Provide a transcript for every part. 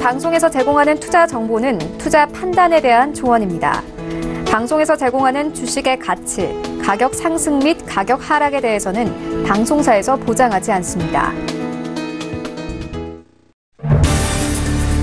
방송에서 제공하는 투자 정보는 투자 판단에 대한 조언입니다. 방송에서 제공하는 주식의 가치, 가격 상승 및 가격 하락에 대해서는 방송사에서 보장하지 않습니다.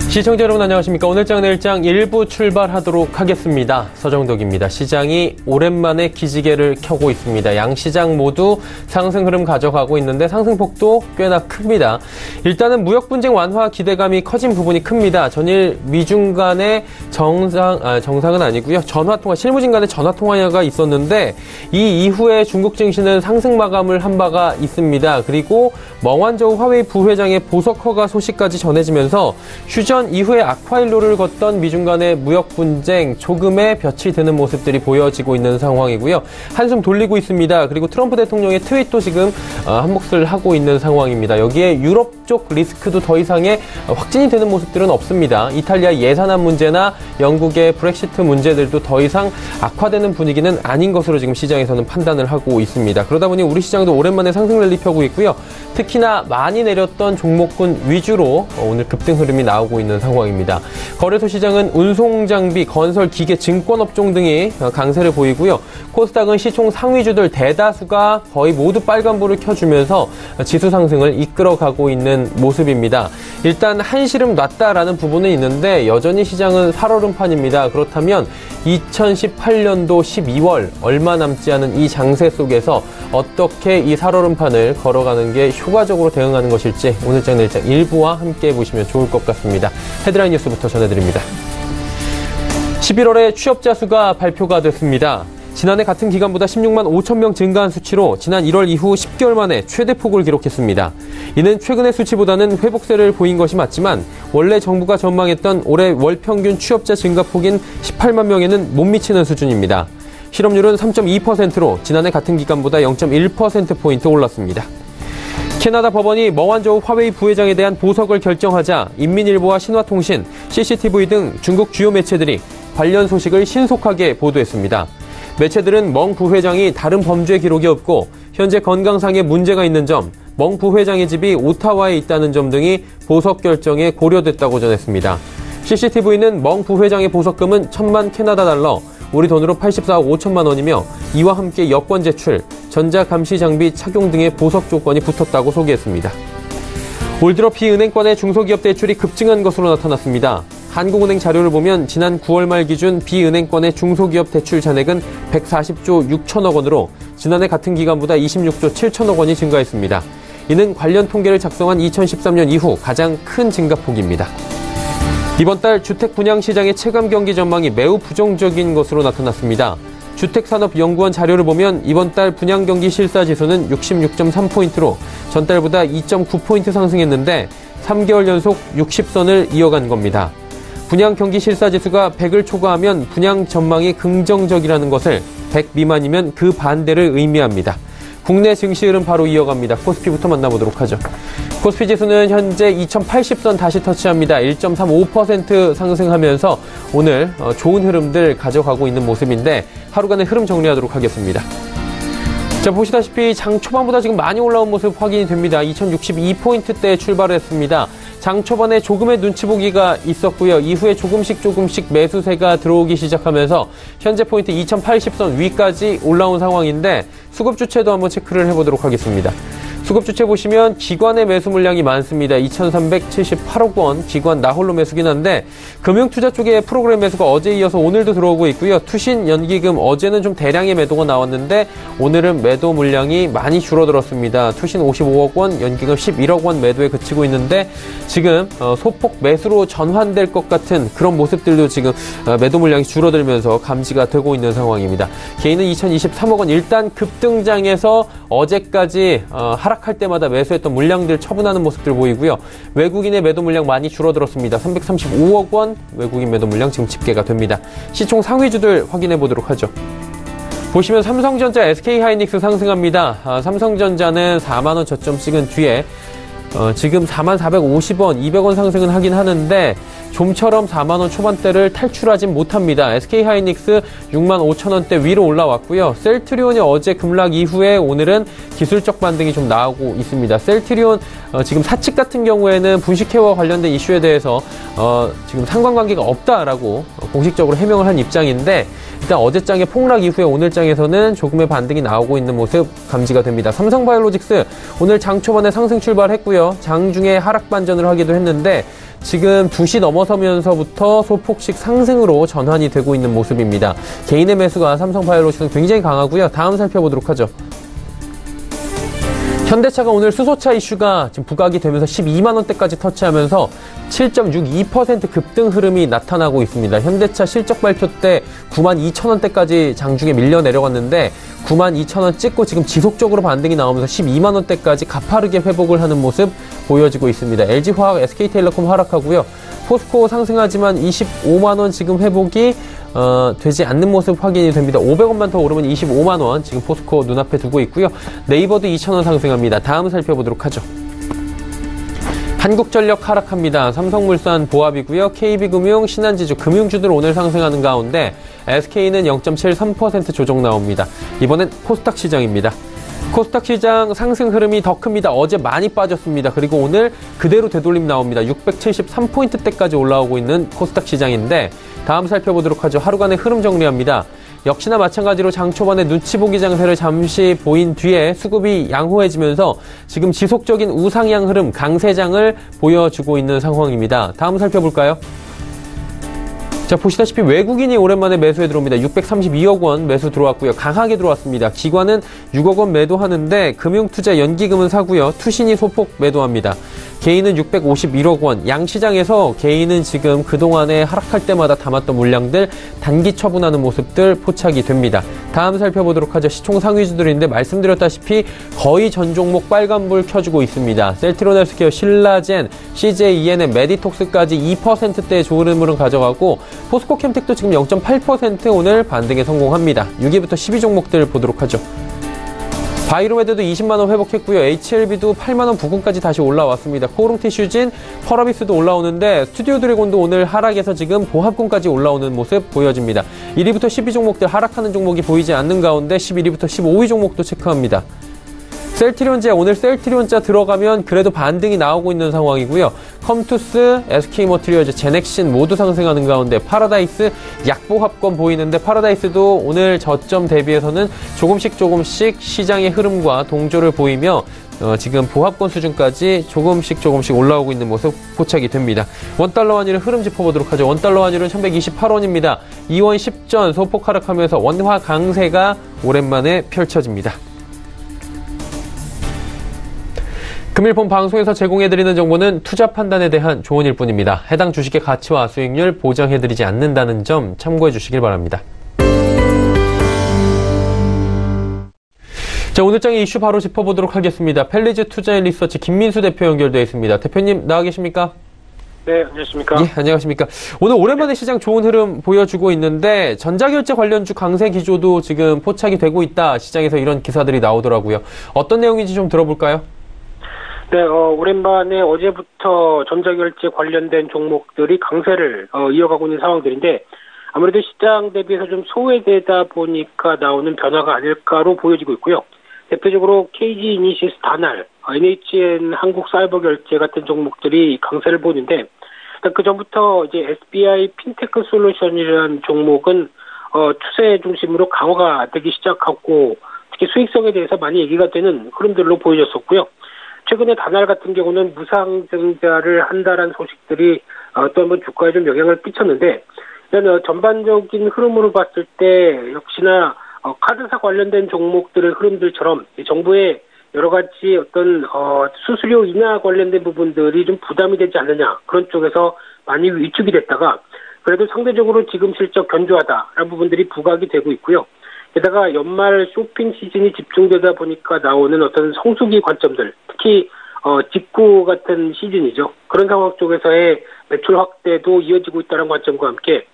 시청자 여러분 안녕하십니까. 오늘장 내일장 1부 출발하도록 하겠습니다. 서정덕입니다. 시장이 오랜만에 기지개를 켜고 있습니다. 양시장 모두 상승 흐름 가져가고 있는데 상승폭도 꽤나 큽니다. 일단은 무역 분쟁 완화 기대감이 커진 부분이 큽니다. 전일 미중 간의 정상은 아니고요. 전화통화, 실무진 간의 전화통화가 있었는데 이 이후에 중국 증시는 상승 마감을 한 바가 있습니다. 그리고 멍완저우 화웨이 부회장의 보석 허가 소식까지 전해지면서 휴전 이후에 악화일로를 걷던 미중 간의 무역 분쟁 조금의 볕이 드는 모습들이 보여지고 있는 상황이고요. 한숨 돌리고 있습니다. 그리고 트럼프 대통령의 트윗도 지금 한몫을 하고 있는 상황입니다. 여기에 유럽 쪽 리스크도 더 이상의 확진이 되는 모습들은 없습니다. 이탈리아 예산안 문제나 영국의 브렉시트 문제들도 더 이상 악화되는 분위기는 아닌 것으로 지금 시장에서는 판단을 하고 있습니다. 그러다 보니 우리 시장도 오랜만에 상승 랠리 펴고 있고요. 특히나 많이 내렸던 종목군 위주로 오늘 급등 흐름이 나오고 있는 상황입니다. 거래소 시장은 운송장비, 건설, 기계, 증권업종 등이 강세를 보이고요. 코스닥은 시총 상위주들 대다수가 거의 모두 빨간불을 켜주면서 지수 상승을 이끌어가고 있는 모습입니다. 일단 한시름 놨다라는 부분은 있는데 여전히 시장은 살얼음판입니다. 그렇다면 2018년도 12월 얼마 남지 않은 이 장세 속에서 어떻게 이 살얼음판을 걸어가는 게 효과적으로 대응하는 것일지 오늘장 내일장 일부와 함께 보시면 좋을 것 같습니다. 헤드라인 뉴스부터 전해드립니다. 11월에 취업자 수가 발표가 됐습니다. 지난해 같은 기간보다 16만 5천 명 증가한 수치로 지난 1월 이후 10개월 만에 최대폭을 기록했습니다. 이는 최근의 수치보다는 회복세를 보인 것이 맞지만 원래 정부가 전망했던 올해 월 평균 취업자 증가폭인 18만 명에는 못 미치는 수준입니다. 실업률은 3.2%로 지난해 같은 기간보다 0.1%포인트 올랐습니다. 캐나다 법원이 멍완저우 화웨이 부회장에 대한 보석을 결정하자 인민일보와 신화통신, CCTV 등 중국 주요 매체들이 관련 소식을 신속하게 보도했습니다. 매체들은 멍 부회장이 다른 범죄 기록이 없고 현재 건강상의 문제가 있는 점, 멍 부회장의 집이 오타와에 있다는 점 등이 보석 결정에 고려됐다고 전했습니다. CCTV는 멍 부회장의 보석금은 1,000만 캐나다 달러, 우리 돈으로 84억 5천만 원이며 이와 함께 여권 제출, 전자감시 장비 착용 등의 보석 조건이 붙었다고 소개했습니다. 올 들어 비은행권의 중소기업 대출이 급증한 것으로 나타났습니다. 한국은행 자료를 보면 지난 9월 말 기준 비은행권의 중소기업 대출 잔액은 140조 6천억 원으로 지난해 같은 기간보다 26조 7천억 원이 증가했습니다. 이는 관련 통계를 작성한 2013년 이후 가장 큰 증가폭입니다. 이번 달 주택 분양 시장의 체감 경기 전망이 매우 부정적인 것으로 나타났습니다. 주택산업연구원 자료를 보면 이번 달 분양 경기 실사 지수는 66.3포인트로 전달보다 2.9포인트 상승했는데 3개월 연속 60선을 이어간 겁니다. 분양 경기 실사 지수가 100을 초과하면 분양 전망이 긍정적이라는 것을 100 미만이면 그 반대를 의미합니다. 국내 증시 흐름 바로 이어갑니다. 코스피부터 만나보도록 하죠. 코스피 지수는 현재 2080선 다시 터치합니다. 1.35% 상승하면서 오늘 좋은 흐름들 가져가고 있는 모습인데 하루간의 흐름 정리하도록 하겠습니다. 자, 보시다시피 장 초반보다 지금 많이 올라온 모습 확인이 됩니다. 2062포인트대에 출발했습니다. 장 초반에 조금의 눈치 보기가 있었고요. 이후에 조금씩 매수세가 들어오기 시작하면서 현재 포인트 2080선 위까지 올라온 상황인데 수급 주체도 한번 체크를 해보도록 하겠습니다. 수급 주체 보시면 기관의 매수 물량이 많습니다. 2,378억 원 기관 나홀로 매수긴 한데 금융투자 쪽에 프로그램 매수가 어제 이어서 오늘도 들어오고 있고요. 투신, 연기금 어제는 좀 대량의 매도가 나왔는데 오늘은 매도 물량이 많이 줄어들었습니다. 투신 55억 원, 연기금 11억 원 매도에 그치고 있는데 지금 소폭 매수로 전환될 것 같은 그런 모습들도 지금 매도 물량이 줄어들면서 감지가 되고 있는 상황입니다. 개인은 2,023억 원 일단 급등장에서 어제까지 하락할 때마다 매수했던 물량들 처분하는 모습들 보이고요. 외국인의 매도 물량 많이 줄어들었습니다. 335억 원 외국인 매도 물량 지금 집계가 됩니다. 시총 상위주들 확인해 보도록 하죠. 보시면 삼성전자, SK하이닉스 상승합니다. 삼성전자는 4만원 저점 찍은 뒤에 지금 4450원, 200원 상승은 하긴 하는데 좀처럼 4만 원 초반대를 탈출하진 못합니다. SK하이닉스 6만 5천 원대 위로 올라왔고요. 셀트리온이 어제 급락 이후에 오늘은 기술적 반등이 좀 나오고 있습니다. 셀트리온 지금 사측 같은 경우에는 분식회와 관련된 이슈에 대해서 지금 상관관계가 없다라고 공식적으로 해명을 한 입장인데, 일단 어제장의 폭락 이후에 오늘장에서는 조금의 반등이 나오고 있는 모습 감지가 됩니다. 삼성바이오로직스 오늘 장 초반에 상승 출발했고요. 장 중에 하락 반전을 하기도 했는데 지금 2시 넘어서면서부터 소폭식 상승으로 전환이 되고 있는 모습입니다. 개인의 매수가 삼성바이오로직스는 굉장히 강하고요. 다음 살펴보도록 하죠. 현대차가 오늘 수소차 이슈가 지금 부각이 되면서 12만 원대까지 터치하면서 7.62% 급등 흐름이 나타나고 있습니다. 현대차 실적 발표 때 9만 2천 원대까지 장중에 밀려 내려갔는데 9만 2천 원 찍고 지금 지속적으로 반등이 나오면서 12만 원대까지 가파르게 회복을 하는 모습 보여지고 있습니다. LG화학, SK텔레콤 하락하고요. 포스코 상승하지만 25만 원 지금 회복이 되지 않는 모습 확인이 됩니다. 500원만 더 오르면 25만 원 지금 포스코 눈앞에 두고 있고요. 네이버도 2,000원 상승합니다. 다음 살펴보도록 하죠. 한국전력 하락합니다. 삼성물산 보합이고요. KB금융, 신한지주, 금융주들 오늘 상승하는 가운데 SK는 0.73% 조정 나옵니다. 이번엔 코스닥 시장입니다. 코스닥 시장 상승 흐름이 더 큽니다. 어제 많이 빠졌습니다. 그리고 오늘 그대로 되돌림 나옵니다. 673포인트대까지 올라오고 있는 코스닥 시장인데 다음 살펴보도록 하죠. 하루간의 흐름 정리합니다. 역시나 마찬가지로 장 초반에 눈치 보기 장세를 잠시 보인 뒤에 수급이 양호해지면서 지금 지속적인 우상향 흐름, 강세장을 보여주고 있는 상황입니다. 다음 살펴볼까요? 자, 보시다시피 외국인이 오랜만에 매수에 들어옵니다. 632억 원 매수 들어왔고요. 강하게 들어왔습니다. 기관은 6억 원 매도하는데 금융투자 연기금은 사고요. 투신이 소폭 매도합니다. 개인은 651억 원. 양시장에서 개인은 지금 그동안에 하락할 때마다 담았던 물량들 단기 처분하는 모습들 포착이 됩니다. 다음 살펴보도록 하죠. 시총 상위주들인데 말씀드렸다시피 거의 전 종목 빨간불 켜주고 있습니다. 셀트리온 헬스케어, 신라젠, CJ ENM, 메디톡스까지 2%대의 좋은 흐름을 가져가고 포스코 캠텍도 지금 0.8% 오늘 반등에 성공합니다. 6위부터 10위 종목들 보도록 하죠. 바이로메드도 20만원 회복했고요. HLB도 8만원 부근까지 다시 올라왔습니다. 코오롱티슈진, 펄어비스도 올라오는데 스튜디오 드래곤도 오늘 하락해서 지금 보합권까지 올라오는 모습 보여집니다. 1위부터 10위 종목들 하락하는 종목이 보이지 않는 가운데 11위부터 15위 종목도 체크합니다. 셀트리온제, 오늘 셀트리온자 들어가면 그래도 반등이 나오고 있는 상황이고요. 컴투스, SK머티리얼즈, 제넥신 모두 상승하는 가운데 파라다이스 약보합권 보이는데 파라다이스도 오늘 저점 대비해서는 조금씩 시장의 흐름과 동조를 보이며 지금 보합권 수준까지 조금씩 올라오고 있는 모습 포착이 됩니다. 원달러 환율의 흐름 짚어보도록 하죠. 원달러 환율은 1128원입니다. 2원 10전 소폭 하락하면서 원화 강세가 오랜만에 펼쳐집니다. 금일본 방송에서 제공해드리는 정보는 투자 판단에 대한 조언일 뿐입니다. 해당 주식의 가치와 수익률 보장해드리지 않는다는 점 참고해 주시길 바랍니다. 자, 오늘 장의 이슈 바로 짚어보도록 하겠습니다. 펠리즈 투자앤리서치 김민수 대표 연결되어 있습니다. 대표님 나와 계십니까? 네, 안녕하십니까? 예, 안녕하십니까? 오늘 오랜만에 시장 좋은 흐름 보여주고 있는데 전자결제 관련주 강세 기조도 지금 포착이 되고 있다. 시장에서 이런 기사들이 나오더라고요. 어떤 내용인지 좀 들어볼까요? 네, 오랜만에 어제부터 전자결제 관련된 종목들이 강세를 이어가고 있는 상황들인데 아무래도 시장 대비해서 좀 소외되다 보니까 나오는 변화가 아닐까로 보여지고 있고요. 대표적으로 KG 이니시스 다날, NHN 한국사이버결제 같은 종목들이 강세를 보이는데 그 전부터 이제 SBI 핀테크 솔루션이라는 종목은 추세 중심으로 강화가 되기 시작하고 특히 수익성에 대해서 많이 얘기가 되는 흐름들로 보여졌었고요. 최근에 다날 같은 경우는 무상증자를 한다라는 소식들이 또 한번 주가에 좀 영향을 끼쳤는데 이런 전반적인 흐름으로 봤을 때 역시나 카드사 관련된 종목들의 흐름들처럼 정부의 여러 가지 어떤 수수료 인하 관련된 부분들이 좀 부담이 되지 않느냐 그런 쪽에서 많이 위축이 됐다가 그래도 상대적으로 지금 실적 견조하다라는 부분들이 부각이 되고 있고요. 게다가 연말 쇼핑 시즌이 집중되다 보니까 나오는 어떤 성수기 관점들, 특히 직구 같은 시즌이죠. 그런 상황 쪽에서의 매출 확대도 이어지고 있다는 관점과 함께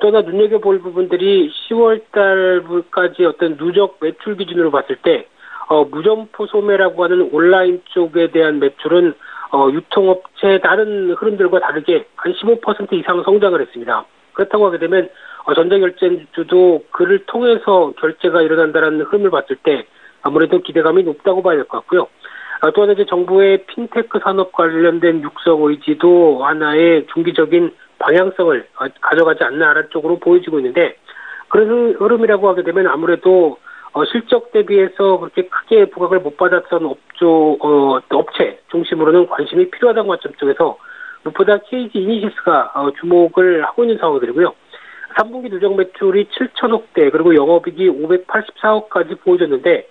또 하나 눈여겨볼 부분들이 10월 달까지 어떤 누적 매출 기준으로 봤을 때 무점포 소매라고 하는 온라인 쪽에 대한 매출은 유통업체 다른 흐름들과 다르게 한 15% 이상 성장을 했습니다. 그렇다고 하게 되면 전자결제주도 그를 통해서 결제가 일어난다는 흐름을 봤을 때 아무래도 기대감이 높다고 봐야 될 것 같고요. 또 하나 이제 정부의 핀테크 산업 관련된 육성 의지도 하나의 중기적인 방향성을 가져가지 않나라는 쪽으로 보여지고 있는데 그런 흐름이라고 하게 되면 아무래도 실적 대비해서 그렇게 크게 부각을 못 받았던 업체 중심으로는 관심이 필요하다는 관점 쪽에서 무엇보다 KG 이니시스가 주목을 하고 있는 상황들이고요. 3분기 누적 매출이 7천억대 그리고 영업이익이 584억까지 보여졌는데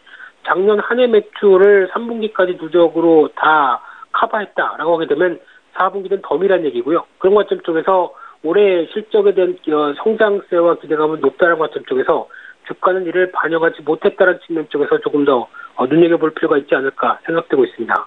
작년 한 해 매출을 3분기까지 누적으로 다 커버했다라고 하게 되면 4분기는 덤이란 얘기고요. 그런 관점 쪽에서 올해 실적에 대한 성장세와 기대감은 높다는 관점 쪽에서 주가는 이를 반영하지 못했다는 측면 쪽에서 조금 더 눈여겨볼 필요가 있지 않을까 생각되고 있습니다.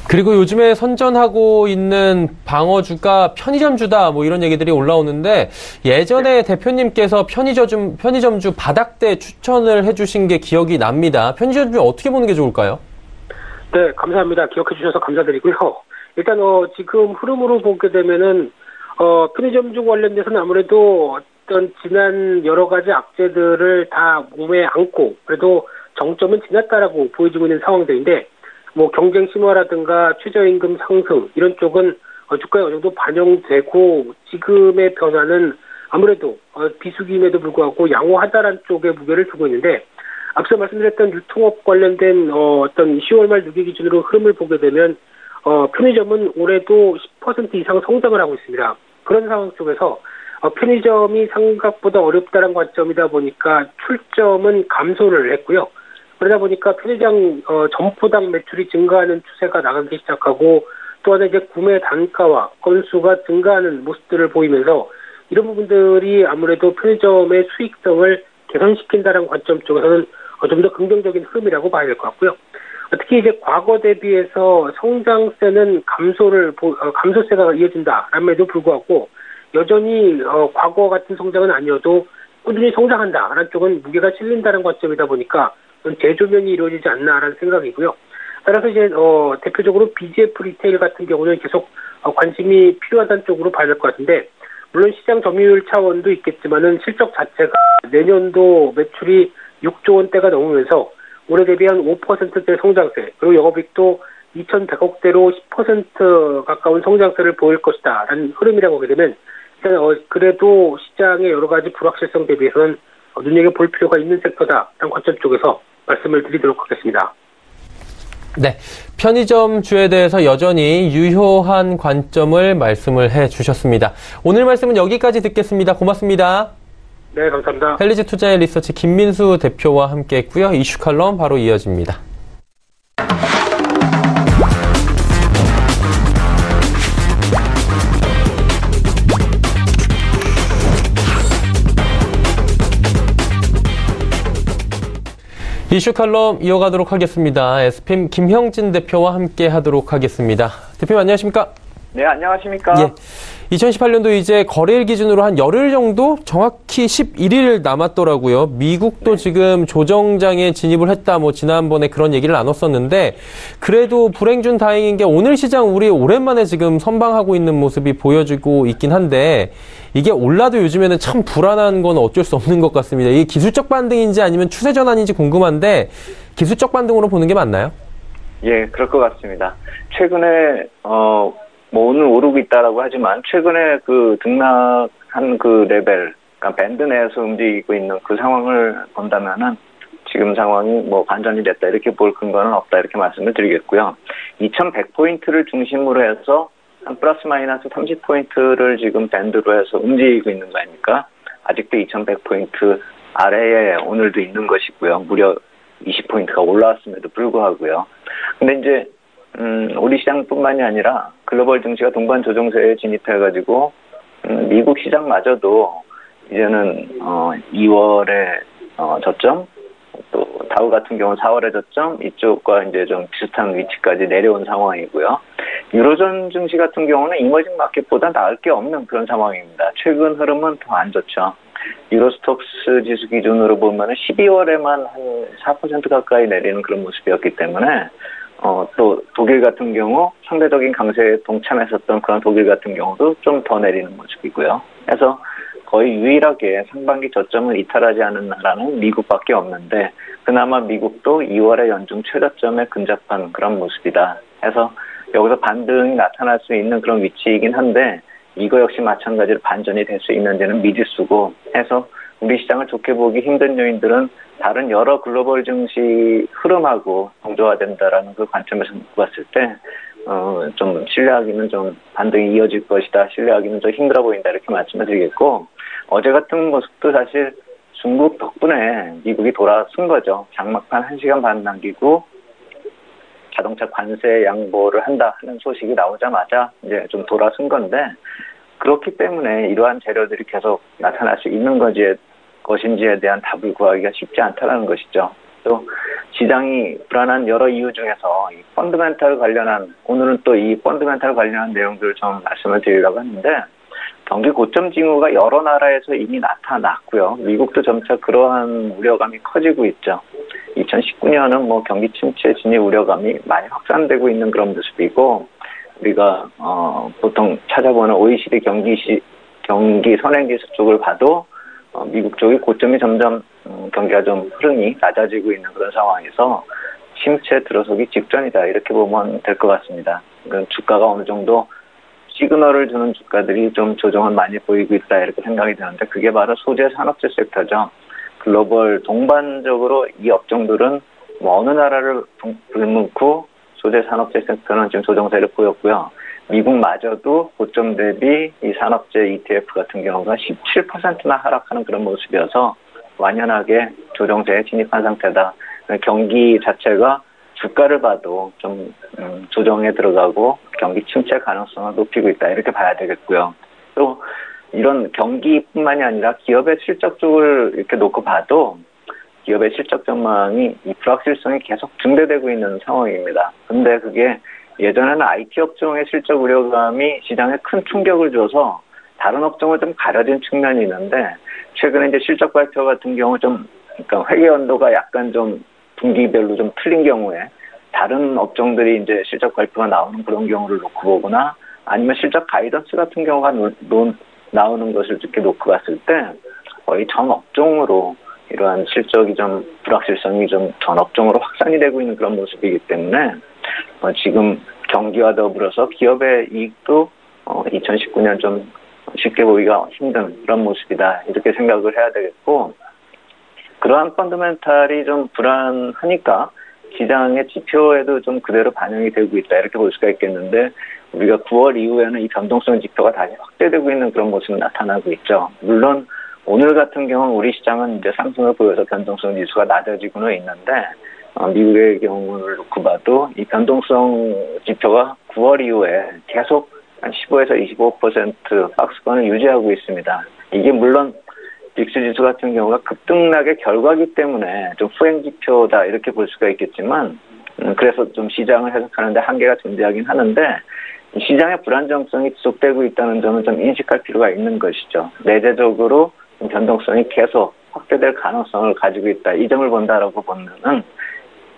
그리고 요즘에 선전하고 있는 방어주가 편의점주다 뭐 이런 얘기들이 올라오는데 예전에 대표님께서 편의점주 바닥대 추천을 해주신 게 기억이 납니다. 편의점주 어떻게 보는 게 좋을까요? 네, 감사합니다. 기억해 주셔서 감사드리고요. 일단 지금 흐름으로 보게 되면은 편의점주 관련돼서는 아무래도 어떤 지난 여러 가지 악재들을 다 몸에 안고 그래도 정점은 지났다라고 보여지고 있는 상황들인데 뭐 경쟁 심화라든가 최저임금 상승 이런 쪽은 주가에 어느 정도 반영되고 지금의 변화는 아무래도 비수기임에도 불구하고 양호하다라는 쪽에 무게를 두고 있는데 앞서 말씀드렸던 유통업 관련된 어떤 10월 말 6일 기준으로 흐름을 보게 되면 편의점은 올해도 10% 이상 성장을 하고 있습니다. 그런 상황 속에서 편의점이 생각보다 어렵다는 관점이다 보니까 출점은 감소를 했고요. 그러다 보니까 편의점 점포당 매출이 증가하는 추세가 나가기 시작하고 또 하나 이제 구매 단가와 건수가 증가하는 모습들을 보이면서 이런 부분들이 아무래도 편의점의 수익성을 개선시킨다는 관점 쪽에서는 좀 더 긍정적인 흐름이라고 봐야 될 것 같고요. 특히 이제 과거 대비해서 성장세는 감소세가 이어진다람에도 불구하고 여전히 과거 같은 성장은 아니어도 꾸준히 성장한다라는 쪽은 무게가 실린다는 관점이다 보니까 재조명이 이루어지지 않나라는 생각이고요. 따라서 이제 대표적으로 BGF 리테일 같은 경우는 계속 관심이 필요하다는 쪽으로 봐야 될 것 같은데 물론 시장 점유율 차원도 있겠지만은 실적 자체가 내년도 매출이 6조 원대가 넘으면서 올해 대비 한 5%대 성장세 그리고 영업이익도 2,100억대로 10% 가까운 성장세를 보일 것이다라는 흐름이라고 하게 되면 그래도 시장의 여러 가지 불확실성 대비해서는 눈여겨볼 필요가 있는 섹터다라는 관점 쪽에서 말씀을 드리도록 하겠습니다. 네, 편의점주에 대해서 여전히 유효한 관점을 말씀을 해주셨습니다. 오늘 말씀은 여기까지 듣겠습니다. 고맙습니다. 네, 감사합니다. 헬리즈 투자의 리서치 김민수 대표와 함께했고요. 이슈 칼럼 바로 이어집니다. 이슈 칼럼 이어가도록 하겠습니다. 에스핌 김형진 대표와 함께 하도록 하겠습니다. 대표님 안녕하십니까? 네, 안녕하십니까? 예. 2018년도 이제 거래일 기준으로 한 열흘 정도 정확히 11일 남았더라고요. 미국도 지금 조정장에 진입을 했다. 뭐 지난번에 그런 얘기를 나눴었는데 그래도 불행 중 다행인 게 오늘 시장 우리 오랜만에 지금 선방하고 있는 모습이 보여지고 있긴 한데 이게 올라도 요즘에는 참 불안한 건 어쩔 수 없는 것 같습니다. 이게 기술적 반등인지 아니면 추세 전환인지 궁금한데 기술적 반등으로 보는 게 맞나요? 예, 그럴 것 같습니다. 최근에 뭐 오늘 오르고 있다라고 하지만 최근에 그 등락한 그 레벨, 그러니까 밴드 내에서 움직이고 있는 그 상황을 본다면은 지금 상황이 뭐 반전이 됐다 이렇게 볼 근거는 없다 이렇게 말씀을 드리겠고요. 2100포인트를 중심으로 해서 한 플러스 마이너스 30포인트를 지금 밴드로 해서 움직이고 있는 거 아닙니까? 아직도 2100포인트 아래에 오늘도 있는 것이고요. 무려 20포인트가 올라왔음에도 불구하고요. 근데 이제 우리 시장뿐만이 아니라 글로벌 증시가 동반 조정세에 진입해가지고 미국 시장마저도 이제는 2월에 저점 또 다우 같은 경우는 4월에 저점 이쪽과 이제 좀 비슷한 위치까지 내려온 상황이고요. 유로존 증시 같은 경우는 이머징 마켓보다 나을 게 없는 그런 상황입니다. 최근 흐름은 더 안 좋죠. 유로스톡스 지수 기준으로 보면 12월에만 한 4% 가까이 내리는 그런 모습이었기 때문에 또 독일 같은 경우 상대적인 강세에 동참했었던 그런 독일 같은 경우도 좀 더 내리는 모습이고요. 그래서 거의 유일하게 상반기 저점을 이탈하지 않은 나라는 미국밖에 없는데 그나마 미국도 2월에 연중 최저점에 근접한 그런 모습이다. 해서 여기서 반등이 나타날 수 있는 그런 위치이긴 한데 이거 역시 마찬가지로 반전이 될 수 있는지는 미지수고 해서 우리 시장을 좋게 보기 힘든 요인들은 다른 여러 글로벌 증시 흐름하고 동조화된다라는 그 관점에서 봤을 때 좀 신뢰하기는 좀 반등이 이어질 것이다. 신뢰하기는 좀 힘들어 보인다. 이렇게 말씀을 드리겠고 어제 같은 모습도 사실 중국 덕분에 미국이 돌아선 거죠. 장막판 1시간 반 남기고 자동차 관세 양보를 한다 하는 소식이 나오자마자 이제 좀 돌아선 건데 그렇기 때문에 이러한 재료들이 계속 나타날 수 있는 것인지에 대한 답을 구하기가 쉽지 않다는 것이죠. 또 시장이 불안한 여러 이유 중에서 이 펀드멘탈 관련한 오늘은 또 이 펀드멘탈 관련한 내용들을 좀 말씀을 드리려고 하는데 경기 고점 징후가 여러 나라에서 이미 나타났고요. 미국도 점차 그러한 우려감이 커지고 있죠. 2019년은 뭐 경기 침체 진입 우려감이 많이 확산되고 있는 그런 모습이고 우리가 보통 찾아보는 OECD 경기 선행지수 쪽을 봐도 미국 쪽이 고점이 점점 경기가 좀 흐름이 낮아지고 있는 그런 상황에서 침체 들어서기 직전이다 이렇게 보면 될 것 같습니다. 그러니까 주가가 어느 정도 시그널을 주는 주가들이 좀 조정을 많이 보이고 있다 이렇게 생각이 드는데 그게 바로 소재 산업재 섹터죠. 글로벌 동반적으로 이 업종들은 뭐 어느 나라를 불문고 소재 산업재 섹터는 지금 조정세를 보였고요. 미국마저도 고점 대비 이 산업재 ETF 같은 경우가 17%나 하락하는 그런 모습이어서 완연하게 조정세에 진입한 상태다. 경기 자체가 주가를 봐도 좀 조정에 들어가고 경기 침체 가능성을 높이고 있다 이렇게 봐야 되겠고요. 또 이런 경기뿐만이 아니라 기업의 실적 쪽을 이렇게 놓고 봐도 기업의 실적 전망이 이 불확실성이 계속 증대되고 있는 상황입니다. 근데 그게 예전에는 IT 업종의 실적 우려감이 시장에 큰 충격을 줘서 다른 업종을 좀 가려진 측면이 있는데 최근에 이제 실적 발표 같은 경우 좀 그러니까 회계 연도가 약간 좀 분기별로 좀 틀린 경우에 다른 업종들이 이제 실적 발표가 나오는 그런 경우를 놓고 보거나 아니면 실적 가이던스 같은 경우가 나오는 것을 이렇게 놓고 봤을 때 거의 전 업종으로 이러한 실적이 좀 불확실성이 좀 전 업종으로 확산이 되고 있는 그런 모습이기 때문에 지금 경기와 더불어서 기업의 이익도 2019년 좀 쉽게 보기가 힘든 그런 모습이다 이렇게 생각을 해야 되겠고 그러한 펀더멘탈이 좀 불안하니까 시장의 지표에도 좀 그대로 반영이 되고 있다 이렇게 볼 수가 있겠는데 우리가 9월 이후에는 이 변동성 지표가 다시 확대되고 있는 그런 모습이 나타나고 있죠. 물론 오늘 같은 경우는 우리 시장은 이제 상승을 보여서 변동성 지수가 낮아지고는 있는데 미국의 경우를 놓고 봐도 이 변동성 지표가 9월 이후에 계속 한 15에서 25% 박스권을 유지하고 있습니다. 이게 물론 빅스 지수 같은 경우가 급등락의 결과기 때문에 좀 후행 지표다 이렇게 볼 수가 있겠지만 그래서 좀 시장을 해석하는데 한계가 존재하긴 하는데 시장의 불안정성이 지속되고 있다는 점은 좀 인식할 필요가 있는 것이죠. 내재적으로 변동성이 계속 확대될 가능성을 가지고 있다. 이 점을 본다라고 보면은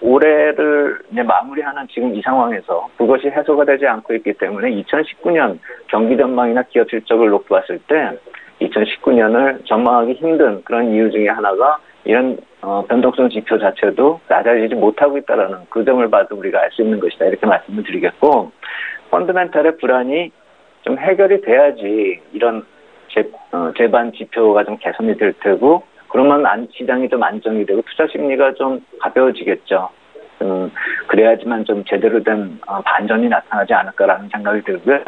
올해를 이제 마무리하는 지금 이 상황에서 그것이 해소가 되지 않고 있기 때문에 2019년 경기 전망이나 기업 실적을 놓고 봤을 때 2019년을 전망하기 힘든 그런 이유 중에 하나가 이런 변동성 지표 자체도 낮아지지 못하고 있다는 그 점을 봐도 우리가 알 수 있는 것이다. 이렇게 말씀을 드리겠고 펀더멘탈의 불안이 좀 해결이 돼야지 이런 재반 지표가 좀 개선이 될 테고 그러면 시장이 좀 안정이 되고 투자 심리가 좀 가벼워지겠죠. 그래야지만 좀 제대로 된 반전이 나타나지 않을까라는 생각이 들고요.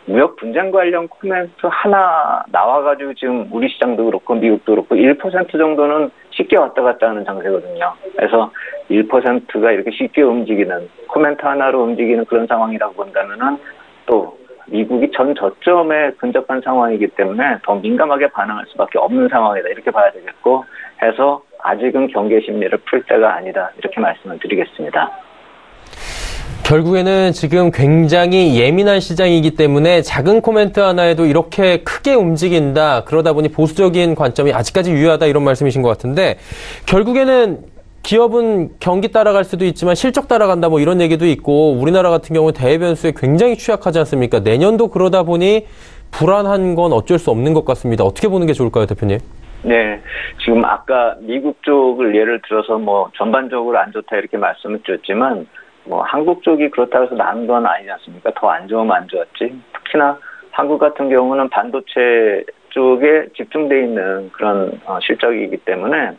무역 분쟁 관련 코멘트 하나 나와가지고 지금 우리 시장도 그렇고 미국도 그렇고 1% 정도는 쉽게 왔다 갔다 하는 장세거든요. 그래서 1%가 이렇게 쉽게 움직이는 코멘트 하나로 움직이는 그런 상황이라고 본다면은 또 미국이 전 저점에 근접한 상황이기 때문에 더 민감하게 반응할 수밖에 없는 상황이다 이렇게 봐야 되겠고 해서 아직은 경계 심리를 풀 때가 아니다 이렇게 말씀을 드리겠습니다. 결국에는 지금 굉장히 예민한 시장이기 때문에 작은 코멘트 하나에도 이렇게 크게 움직인다. 그러다 보니 보수적인 관점이 아직까지 유효하다 이런 말씀이신 것 같은데 결국에는 기업은 경기 따라갈 수도 있지만 실적 따라간다 뭐 이런 얘기도 있고 우리나라 같은 경우는 대외 변수에 굉장히 취약하지 않습니까? 내년도 그러다 보니 불안한 건 어쩔 수 없는 것 같습니다. 어떻게 보는 게 좋을까요, 대표님? 네, 지금 아까 미국 쪽을 예를 들어서 뭐 전반적으로 안 좋다 이렇게 말씀을 드렸지만 뭐 한국 쪽이 그렇다고 해서 나은 건 아니지 않습니까? 더 안 좋으면 안 좋았지. 특히나 한국 같은 경우는 반도체 쪽에 집중돼 있는 그런 실적이기 때문에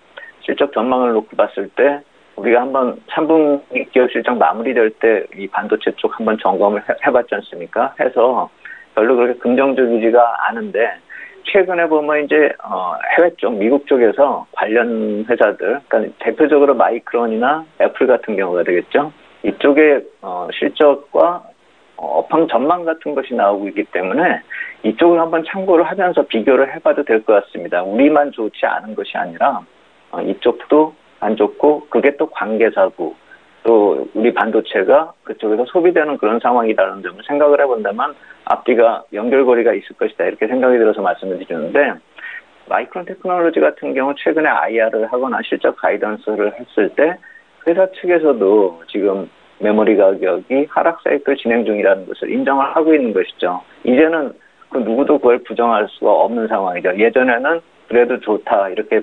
실적 전망을 놓고 봤을 때 우리가 한번 3분기 기업 실적 마무리될 때 이 반도체 쪽 한번 점검을 해봤지 않습니까? 해서 별로 그렇게 긍정적이지가 않은데 최근에 보면 이제 해외 쪽 미국 쪽에서 관련 회사들, 그러니까 대표적으로 마이크론이나 애플 같은 경우가 되겠죠. 이쪽에 실적과 업황 전망 같은 것이 나오고 있기 때문에 이쪽을 한번 참고를 하면서 비교를 해봐도 될 것 같습니다. 우리만 좋지 않은 것이 아니라 이쪽도 안 좋고 그게 또 관계사고 또 우리 반도체가 그쪽에서 소비되는 그런 상황이라는 점을 생각을 해본다면 앞뒤가 연결고리가 있을 것이다 이렇게 생각이 들어서 말씀을 드리는데 마이크론 테크놀로지 같은 경우 최근에 IR을 하거나 실적 가이던스를 했을 때 회사 측에서도 지금 메모리 가격이 하락 사이클 진행 중이라는 것을 인정을 하고 있는 것이죠. 이제는 그 누구도 그걸 부정할 수가 없는 상황이죠. 예전에는 그래도 좋다 이렇게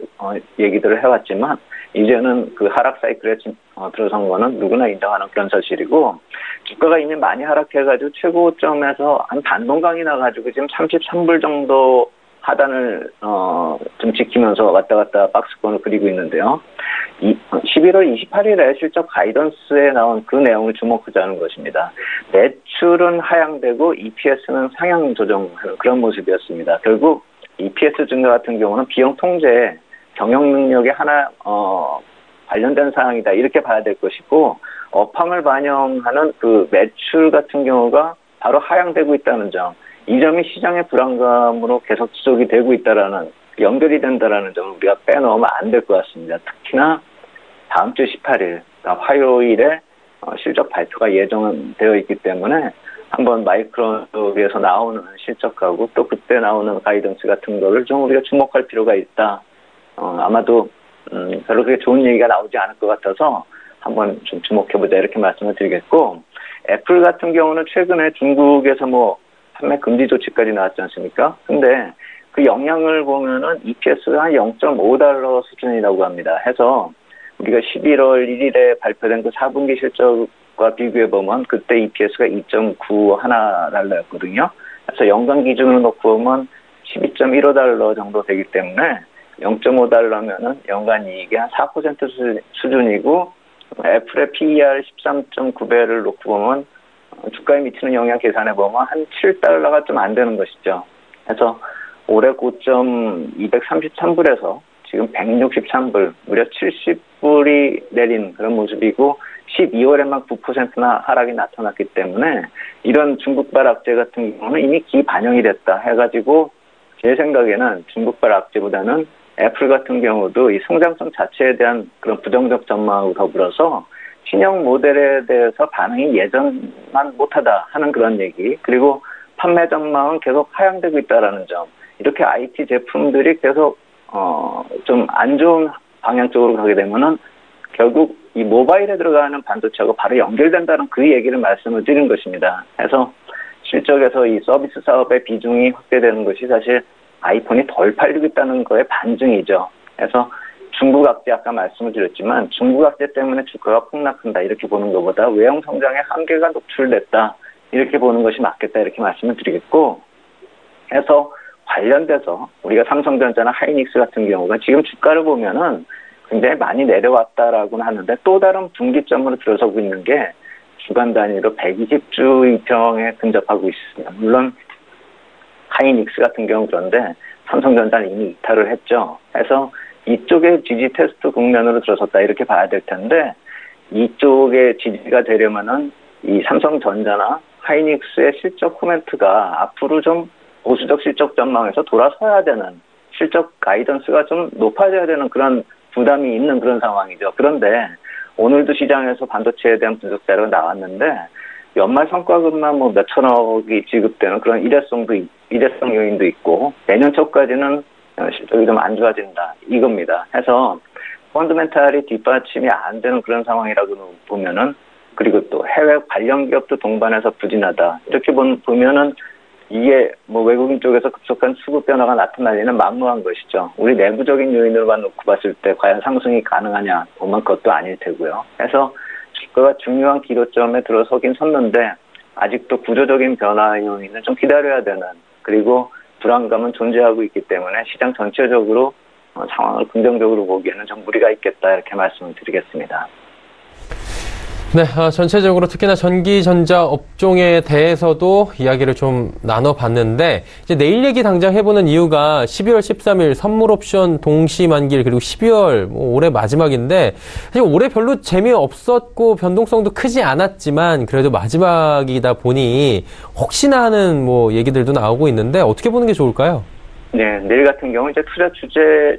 얘기들을 해왔지만 이제는 그 하락 사이클에 들어선 거는 누구나 인정하는 그런 사실이고 주가가 이미 많이 하락해가지고 최고점에서 한 반동강이 나가지고 지금 33불 정도 하단을 좀 지키면서 왔다 갔다 박스권을 그리고 있는데요. 11월 28일에 실적 가이던스에 나온 그 내용을 주목하자는 것입니다. 매출은 하향되고 EPS는 상향 조정하는 그런 모습이었습니다. 결국 EPS 증가 같은 경우는 비용 통제, 경영 능력의 하나 관련된 사항이다 이렇게 봐야 될 것이고 업황을 반영하는 그 매출 같은 경우가 바로 하향되고 있다는 점, 이 점이 시장의 불안감으로 계속 지속이 되고 있다라는 연결이 된다라는 점을 우리가 빼놓으면 안 될 것 같습니다. 특히나 다음 주 18일 그러니까 화요일에 실적 발표가 예정되어 있기 때문에 한번 마이크론에서 나오는 실적하고 또 그때 나오는 가이던스 같은 거를 좀 우리가 주목할 필요가 있다. 아마도 별로 그렇게 좋은 얘기가 나오지 않을 것 같아서 한번 좀 주목해보자 이렇게 말씀을 드리겠고 애플 같은 경우는 최근에 중국에서 뭐 판매 금지 조치까지 나왔지 않습니까? 근데 그 영향을 보면은 EPS가 한 0.5달러 수준이라고 합니다. 해서 우리가 11월 1일에 발표된 그 4분기 실적과 비교해보면 그때 EPS가 2.91달러였거든요. 그래서 연간 기준으로 놓고 보면 12.15달러 정도 되기 때문에 0.5달러면은 연간 이익이 한 4% 수준이고 애플의 PER 13.9배를 놓고 보면 주가에 미치는 영향 계산해 보면 한 7달러가 좀 안 되는 것이죠. 그래서 올해 고점 233불에서 지금 163불, 무려 70불이 내린 그런 모습이고 12월에만 9%나 하락이 나타났기 때문에 이런 중국발 악재 같은 경우는 이미 기반영이 됐다 해가지고 제 생각에는 중국발 악재보다는 애플 같은 경우도 이 성장성 자체에 대한 그런 부정적 전망하고 더불어서 신형 모델에 대해서 반응이 예전만 못하다 하는 그런 얘기 그리고 판매 전망은 계속 하향되고 있다는 점 이렇게 IT 제품들이 계속 좀 안 좋은 방향 쪽으로 가게 되면은 결국 이 모바일에 들어가는 반도체하고 바로 연결된다는 그 얘기를 말씀을 드린 것입니다. 그래서 실적에서 이 서비스 사업의 비중이 확대되는 것이 사실 아이폰이 덜 팔리고 있다는 거에 반증이죠. 그래서 중국 악재 아까 말씀을 드렸지만 중국 악재 때문에 주가가 폭락한다 이렇게 보는 것보다 외형 성장의 한계가 노출됐다 이렇게 보는 것이 맞겠다 이렇게 말씀을 드리겠고 해서 관련돼서 우리가 삼성전자나 하이닉스 같은 경우가 지금 주가를 보면은 굉장히 많이 내려왔다라고는 하는데 또 다른 분기점으로 들어서고 있는 게 주간 단위로 120주 이평에 근접하고 있습니다. 물론 하이닉스 같은 경우 그런데 삼성전자는 이미 이탈을 했죠. 그래서 이쪽에 지지 테스트 국면으로 들어섰다 이렇게 봐야 될 텐데 이쪽에 지지가 되려면은 이 삼성전자나 하이닉스의 실적 코멘트가 앞으로 좀 보수적 실적 전망에서 돌아서야 되는 실적 가이던스가 좀 높아져야 되는 그런 부담이 있는 그런 상황이죠. 그런데 오늘도 시장에서 반도체에 대한 분석 자료가 나왔는데 연말 성과급만 뭐 몇천억이 지급되는 그런 일회성 요인도 있고 내년 초까지는 실적이 좀 안 좋아진다 이겁니다. 해서 펀더멘탈이 뒷받침이 안 되는 그런 상황이라고 보면은, 그리고 또 해외 관련 기업도 동반해서 부진하다. 이렇게 보면은 이게 뭐 외국인 쪽에서 급속한 수급 변화가 나타나기는 만무한 것이죠. 우리 내부적인 요인으로만 놓고 봤을 때 과연 상승이 가능하냐 보면 그것도 아닐 테고요. 그래서 주가가 중요한 기로점에 들어서긴 섰는데 아직도 구조적인 변화 요인은 좀 기다려야 되는, 그리고 불안감은 존재하고 있기 때문에 시장 전체적으로 상황을 긍정적으로 보기에는 좀 무리가 있겠다, 이렇게 말씀을 드리겠습니다. 네, 전체적으로 특히나 전기, 전자 업종에 대해서도 이야기를 좀 나눠봤는데, 이제 내일 얘기 당장 해보는 이유가 12월 13일 선물 옵션 동시 만기일, 그리고 12월 올해 마지막인데, 사실 올해 별로 재미없었고 변동성도 크지 않았지만, 그래도 마지막이다 보니 혹시나 하는 얘기들도 나오고 있는데, 어떻게 보는 게 좋을까요? 네, 내일 같은 경우 이제 투자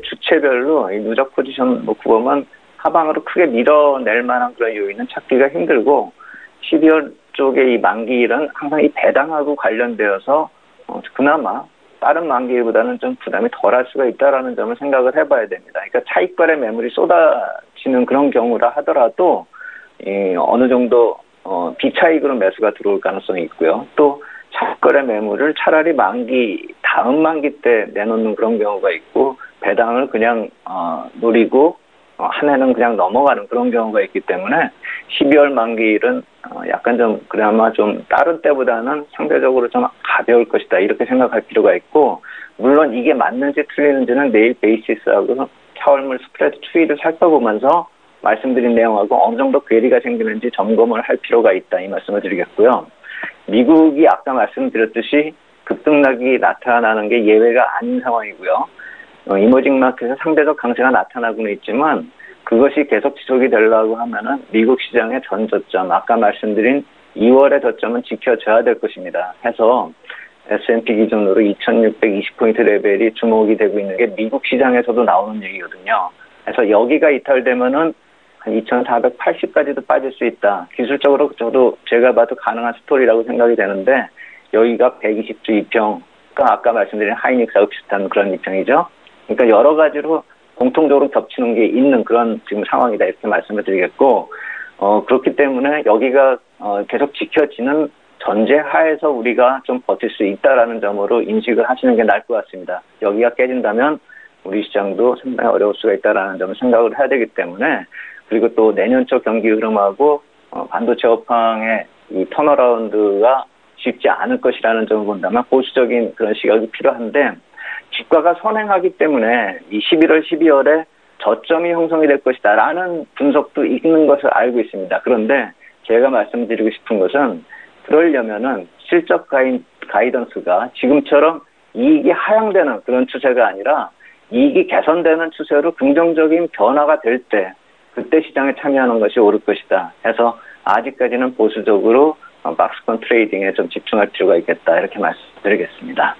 주체별로 이 누적 포지션 구멍은 하방으로 크게 밀어낼 만한 그런 요인은 찾기가 힘들고, 12월 쪽의 이 만기일은 항상 이 배당하고 관련되어서 그나마 다른 만기일보다는 좀 부담이 덜할 수가 있다라는 점을 생각을 해봐야 됩니다. 그러니까 차익거래 매물이 쏟아지는 그런 경우라 하더라도 어느 정도 비차익으로 매수가 들어올 가능성이 있고요. 또 차익거래 매물을 차라리 다음 만기 때 내놓는 그런 경우가 있고, 배당을 그냥 노리고 한 해는 그냥 넘어가는 그런 경우가 있기 때문에 12월 만기일은 약간 좀 그나마 좀 다른 때보다는 상대적으로 좀 가벼울 것이다, 이렇게 생각할 필요가 있고, 물론 이게 맞는지 틀리는지는 내일 베이시스하고 4월물 스프레드 추이를 살펴보면서 말씀드린 내용하고 어느 정도 괴리가 생기는지 점검을 할 필요가 있다, 이 말씀을 드리겠고요. 미국이 아까 말씀드렸듯이 급등락이 나타나는 게 예외가 아닌 상황이고요. 이머징 마켓에서 상대적 강세가 나타나고는 있지만 그것이 계속 지속이 되려고 하면은 미국 시장의 전 저점, 아까 말씀드린 2월의 저점은 지켜져야 될 것입니다. 해서 S&P 기준으로 2620포인트 레벨이 주목이 되고 있는 게 미국 시장에서도 나오는 얘기거든요. 그래서 여기가 이탈되면은 한 2480까지도 빠질 수 있다. 기술적으로 저도 제가 봐도 가능한 스토리라고 생각이 되는데, 여기가 120주 이평가 아까 말씀드린 하이닉스하고 비슷한 그런 이평이죠. 그러니까 여러 가지로 공통적으로 겹치는 게 있는 그런 지금 상황이다, 이렇게 말씀을 드리겠고, 그렇기 때문에 여기가 계속 지켜지는 전제 하에서 우리가 좀 버틸 수 있다라는 점으로 인식을 하시는 게 나을 것 같습니다. 여기가 깨진다면 우리 시장도 상당히 어려울 수가 있다라는 점을 생각을 해야 되기 때문에, 그리고 또 내년 초 경기 흐름하고 반도체 업황의 이 턴어라운드가 쉽지 않을 것이라는 점을 본다면 보수적인 그런 시각이 필요한데, 주가가 선행하기 때문에 이 11월, 12월에 저점이 형성이 될 것이다라는 분석도 있는 것을 알고 있습니다. 그런데 제가 말씀드리고 싶은 것은, 그러려면은 실적 가이던스가 지금처럼 이익이 하향되는 그런 추세가 아니라 이익이 개선되는 추세로 긍정적인 변화가 될 때, 그때 시장에 참여하는 것이 옳을 것이다 해서 아직까지는 보수적으로 박스권 트레이딩에 좀 집중할 필요가 있겠다, 이렇게 말씀드리겠습니다.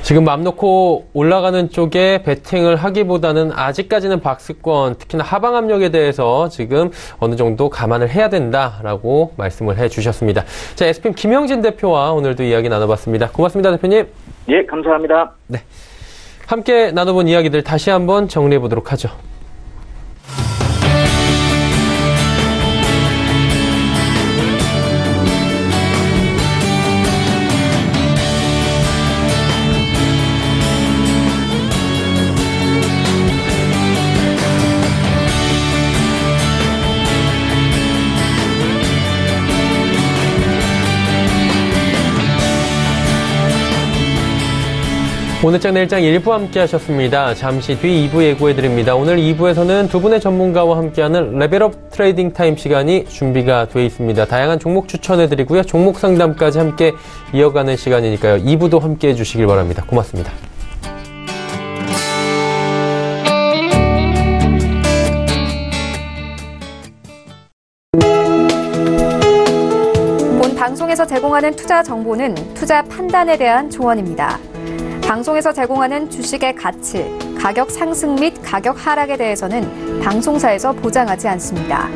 지금 맘 놓고 올라가는 쪽에 베팅을 하기보다는 아직까지는 박스권, 특히나 하방 압력에 대해서 지금 어느 정도 감안을 해야 된다라고 말씀을 해주셨습니다. 자, SPM 김영진 대표와 오늘도 이야기 나눠봤습니다. 고맙습니다, 대표님. 예, 감사합니다. 네, 함께 나눠본 이야기들 다시 한번 정리해 보도록 하죠. 오늘장 내일장 1부 함께 하셨습니다. 잠시 뒤 2부 예고해드립니다. 오늘 2부에서는 두 분의 전문가와 함께하는 레벨업 트레이딩 타임 시간이 준비가 돼 있습니다. 다양한 종목 추천해드리고요. 종목 상담까지 함께 이어가는 시간이니까요. 2부도 함께 해주시길 바랍니다. 고맙습니다. 본 방송에서 제공하는 투자 정보는 투자 판단에 대한 조언입니다. 방송에서 제공하는 주식의 가치, 가격 상승 및 가격 하락에 대해서는 방송사에서 보장하지 않습니다.